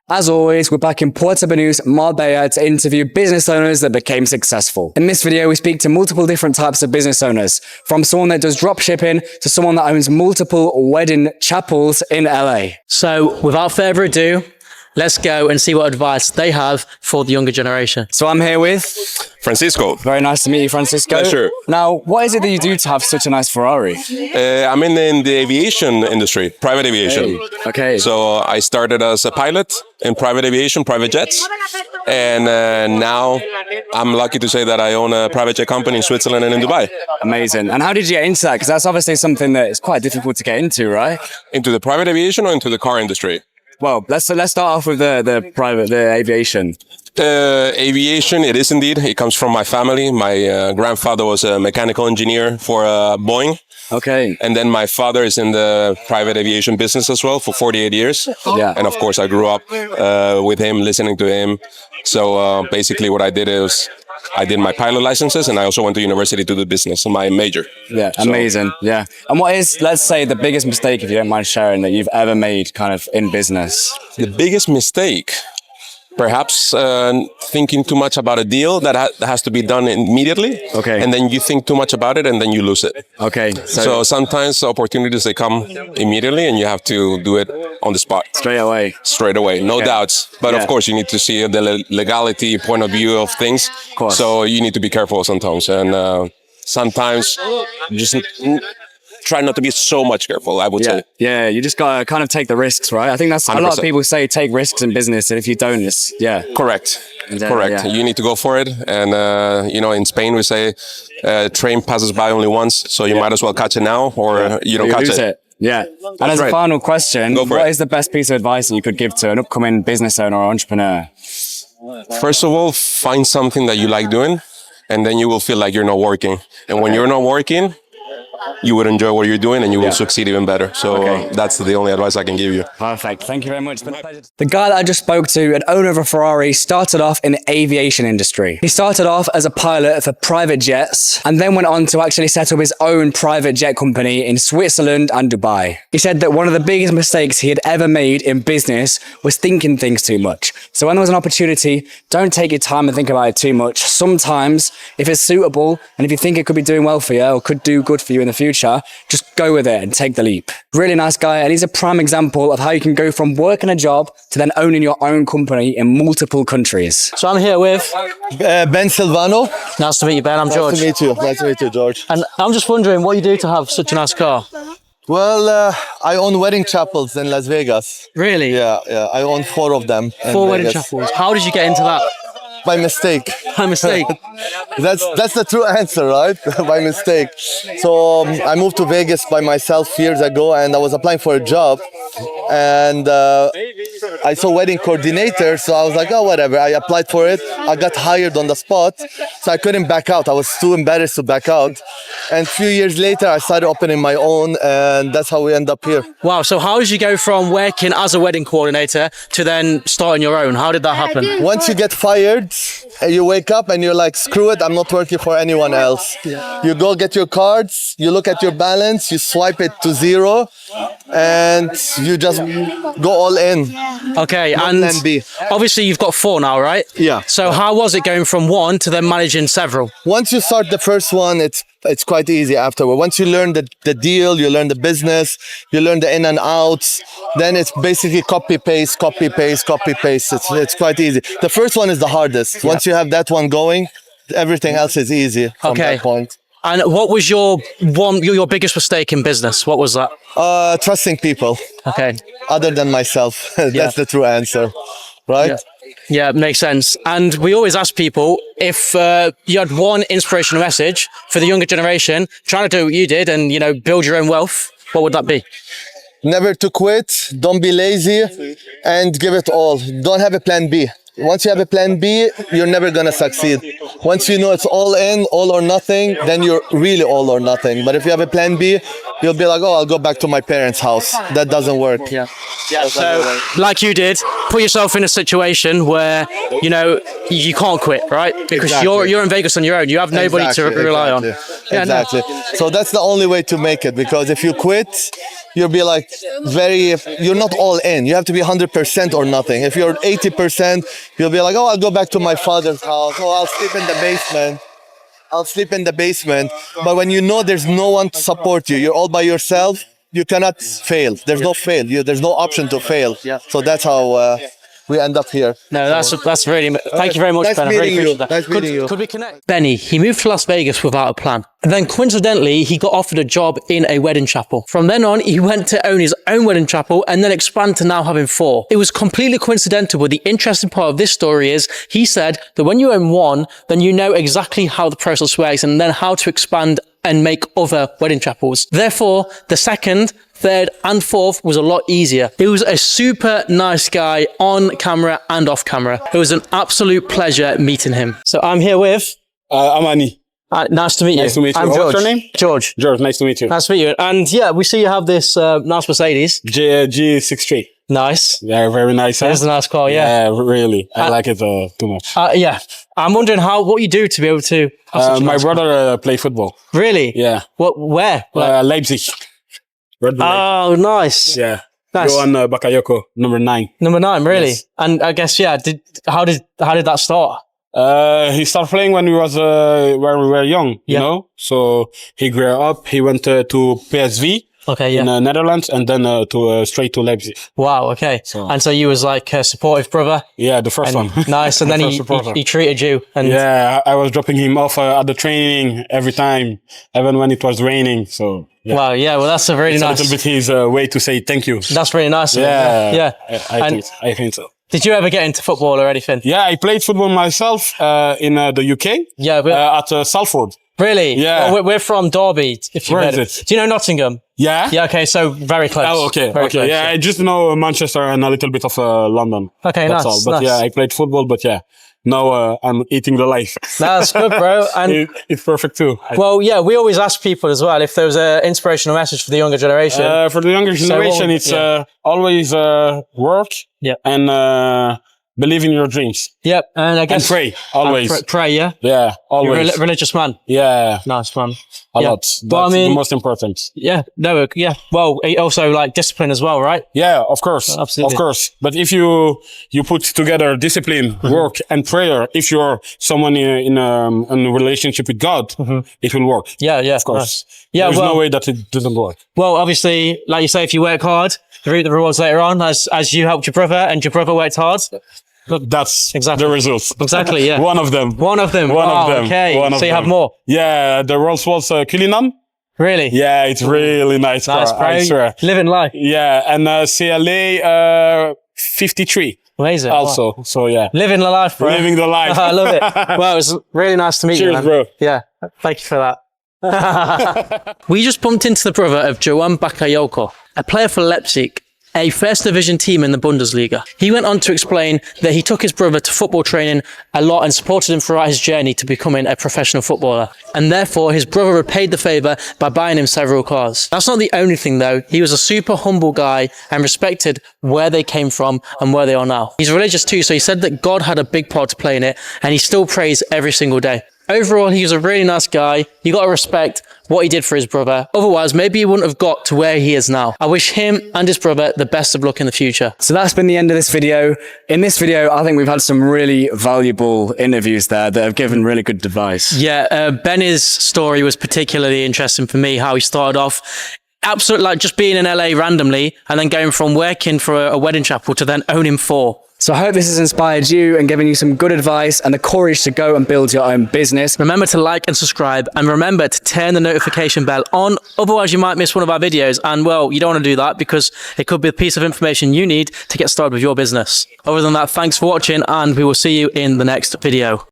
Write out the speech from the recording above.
As always, we're back in Puerto Banús, Marbella to interview business owners that became successful. In this video, we speak to multiple different types of business owners, from someone that does drop shipping to someone that owns multiple wedding chapels in LA. So without further ado, let's go and see what advice they have for the younger generation. So I'm here with Francisco. Very nice to meet you, Francisco. Pleasure. Now, what is it that you do to have such a nice Ferrari? I'm in the aviation industry, private aviation. Hey, okay. So I started as a pilot in private aviation, private jets. And now I'm lucky to say that I own a private jet company in Switzerland and in Dubai. Amazing. And how did you get into that? Because that's obviously something that is quite difficult to get into, right? Into the private aviation or into the car industry? Well, let's start off with the aviation. Aviation, it is indeed. It comes from my family. My grandfather was a mechanical engineer for Boeing. Okay. And then my father is in the private aviation business as well for 48 years. Yeah. And of course, I grew up with him, listening to him. So basically what I did is I did my pilot licenses and I also went to university to do business, my major. Yeah, amazing. Yeah. And what is, let's say, the biggest mistake, if you don't mind sharing, that you've ever made kind of in business? The biggest mistake? Perhaps thinking too much about a deal that has to be done immediately. Okay. And then you think too much about it and then you lose it. Okay. So sometimes opportunities, they come immediately and you have to do it on the spot. Straight away. Straight away, no doubts. But of course, you need to see the legality point of view of things. Of course. So you need to be careful sometimes. And sometimes just try not to be so much careful, I would say. Yeah, you just gotta kind of take the risks, right? I think that's 100%. A lot of people say take risks in business, and if you don't, it's correct. Correct. You need to go for it. And in Spain we say train passes by only once, so you might as well catch it now, or you don't catch it. Yeah. And as a final question, what is the best piece of advice that you could give to an upcoming business owner or entrepreneur? First of all, find something that you like doing, and then you will feel like you're not working. And when you're not working, you would enjoy what you're doing and you will succeed even better. So that's the only advice I can give you. Perfect. Thank you very much. It's been a pleasure. The guy that I just spoke to, an owner of a Ferrari, started off in the aviation industry. He started off as a pilot for private jets and then went on to actually set up his own private jet company in Switzerland and Dubai. He said that one of the biggest mistakes he had ever made in business was thinking things too much. So when there was an opportunity, don't take your time and think about it too much. Sometimes, if it's suitable and if you think it could be doing well for you or could do good for you in the future, just go with it and take the leap. Really nice guy, and he's a prime example of how you can go from working a job to then owning your own company in multiple countries. So I'm here with Ben Silvano. Nice to meet you, Ben. I'm George. Nice to meet you. Nice to meet you, George. And I'm just wondering what you do to have such a nice car. Well, I own wedding chapels in Las Vegas. Really? Yeah. I own 4 of them. 4 wedding chapels. How did you get into that? By mistake. By mistake? That's the true answer, right? By mistake. So I moved to Vegas by myself years ago, and I was applying for a job, and I saw wedding coordinator, so I was like, oh, whatever. I applied for it. I got hired on the spot, so I couldn't back out. I was too embarrassed to back out. And a few years later, I started opening my own, and that's how we end up here. Wow. So how did you go from working as a wedding coordinator to then starting your own? How did that happen? Once you get fired, you wake up and you're like, screw it, I'm not working for anyone else. You go get your cards, you look at your balance, you swipe it to 0, and you just go all in. Okay, and obviously you've got 4 now, right? Yeah. So how was it going from 1 to then managing several? Once you start the first one, it's quite easy afterward. Once you learn the deal, you learn the business, you learn the in and outs, then it's basically copy paste. It's quite easy. The first one is the hardest. Once you have that one going, everything else is easy from that point. And what was your biggest mistake in business? What was that? Trusting people. Okay. Other than myself. That's the true answer, right? Yeah, makes sense. And we always ask people if you had one inspirational message for the younger generation trying to do what you did and, build your own wealth, what would that be? Never to quit, don't be lazy, and give it all. Don't have a plan B. Once you have a plan B, you're never going to succeed. Once you know it's all in, all or nothing, then you're really all or nothing. But if you have a plan B, you'll be like, oh, I'll go back to my parents' house. That doesn't work. Yeah. So, like you did, put yourself in a situation where, you can't quit, right? Because you're in Vegas on your own. You have nobody to rely on. exactly. So that's the only way to make it, because if you quit, you'll be like you're not all in. You have to be 100% or nothing. If you're 80%, you'll be like, oh, I'll go back to my father's house. Oh, I'll sleep in the basement. But when you know there's no one to support you, you're all by yourself, you cannot fail. There's no fail. There's no option to fail. So that's how we end up here. No, that's really. Thank you very much, Nice Ben. I really meeting you. appreciate that. Nice meeting you. Could we connect? Benny, he moved to Las Vegas without a plan. And then coincidentally, he got offered a job in a wedding chapel. From then on, he went to own his own wedding chapel and then expand to now having 4. It was completely coincidental, but the interesting part of this story is he said that when you own one, then you know exactly how the process works and then how to expand and make other wedding chapels. Therefore, the second, third and fourth was a lot easier. He was a super nice guy on camera and off camera. It was an absolute pleasure meeting him. So I'm here with... I'm Annie. Nice to meet you. Nice to meet you. I'm George. What's your name? George. George, nice to meet you. Nice to meet you. And yeah, we see you have this nice Mercedes. G63. Nice. Yeah, very nice. It's a nice car, yeah. Yeah, really. I like it too much. Yeah. I'm wondering what you do to be able to have such a My nice brother play football. car. Really? Yeah. Where? Leipzig. Red Bull Oh, nice. Leipzig. Yeah. Nice. Johan Bakayoko, number 9. Number 9, really? Yes. And I guess, yeah, how did that start? He started playing when we were young, you know? So he grew up, he went to PSV. Okay, yeah. In the Netherlands, and then straight to Leipzig. Wow, okay. And so you was like a supportive brother? Yeah, the first one. Nice, and then he treated you. And yeah, I was dropping him off at the training every time, even when it was raining. So yeah. Wow, yeah, well that's a really nice... a little bit his way to say thank you. That's really nice. Yeah, Yeah. I think so. Did you ever get into football or anything? Yeah, I played football myself in the UK. Yeah, at Salford. Really? Yeah. Well, we're from Derby, if you've Where heard is it. it? Do you know Nottingham? Yeah? Yeah, okay, so very close. Oh, okay. Very Okay. close, Yeah, I just know Manchester and a little bit of London. Okay, That's nice. all. But nice. yeah, I played football, but yeah. Now I'm eating the life. That's good, bro. And it's perfect too. well, yeah, we always ask people as well if there was an inspirational message for the younger generation. For the younger generation, it's always work and believe in your dreams. Yep, and I guess... And pray, always. Pray, yeah? Yeah, always. You're a religious man. Yeah. Nice, man. A lot. That's the most important. Yeah, no, yeah. Well, also like discipline as well, right? Yeah, of course. Absolutely. Of course. But if you put together discipline, work and prayer, if you're someone in a relationship with God, it will work. Yeah, yeah. Of course. Nice. Yeah, There's no way that it doesn't work. Well, obviously, like you say, if you work hard, you reap the rewards later on, as you helped your brother and your brother worked hard. That's exactly the results. Exactly, yeah. One of them. Okay. So you have more? Yeah, the Rolls-Royce Cullinan. Really? Yeah, it's really nice car, I swear. Living life. Yeah, and CLA 53. Amazing. Also, wow. So yeah. Living the life, bro. Living the life. I love it. Well, it was really nice to meet you, man. Cheers, bro. Yeah, thank you for that. We just bumped into the brother of Johan Bakayoko, a player for Leipzig, a first division team in the Bundesliga. He went on to explain that he took his brother to football training a lot and supported him throughout his journey to becoming a professional footballer. And therefore, his brother repaid the favour by buying him several cars. That's not the only thing though. He was a super humble guy and respected where they came from and where they are now. He's religious too, so he said that God had a big part to play in it and he still prays every single day. Overall, he was a really nice guy. You got to respect what he did for his brother. Otherwise, maybe he wouldn't have got to where he is now. I wish him and his brother the best of luck in the future. So that's been the end of this video. In this video, I think we've had some really valuable interviews there that have given really good advice. Yeah, Benny's story was particularly interesting for me, how he started off absolutely like just being in LA randomly and then going from working for a wedding chapel to then owning 4. So I hope this has inspired you and given you some good advice and the courage to go and build your own business. Remember to like and subscribe, and remember to turn the notification bell on. Otherwise, you might miss one of our videos. And well, you don't want to do that because it could be a piece of information you need to get started with your business. Other than that, thanks for watching, and we will see you in the next video.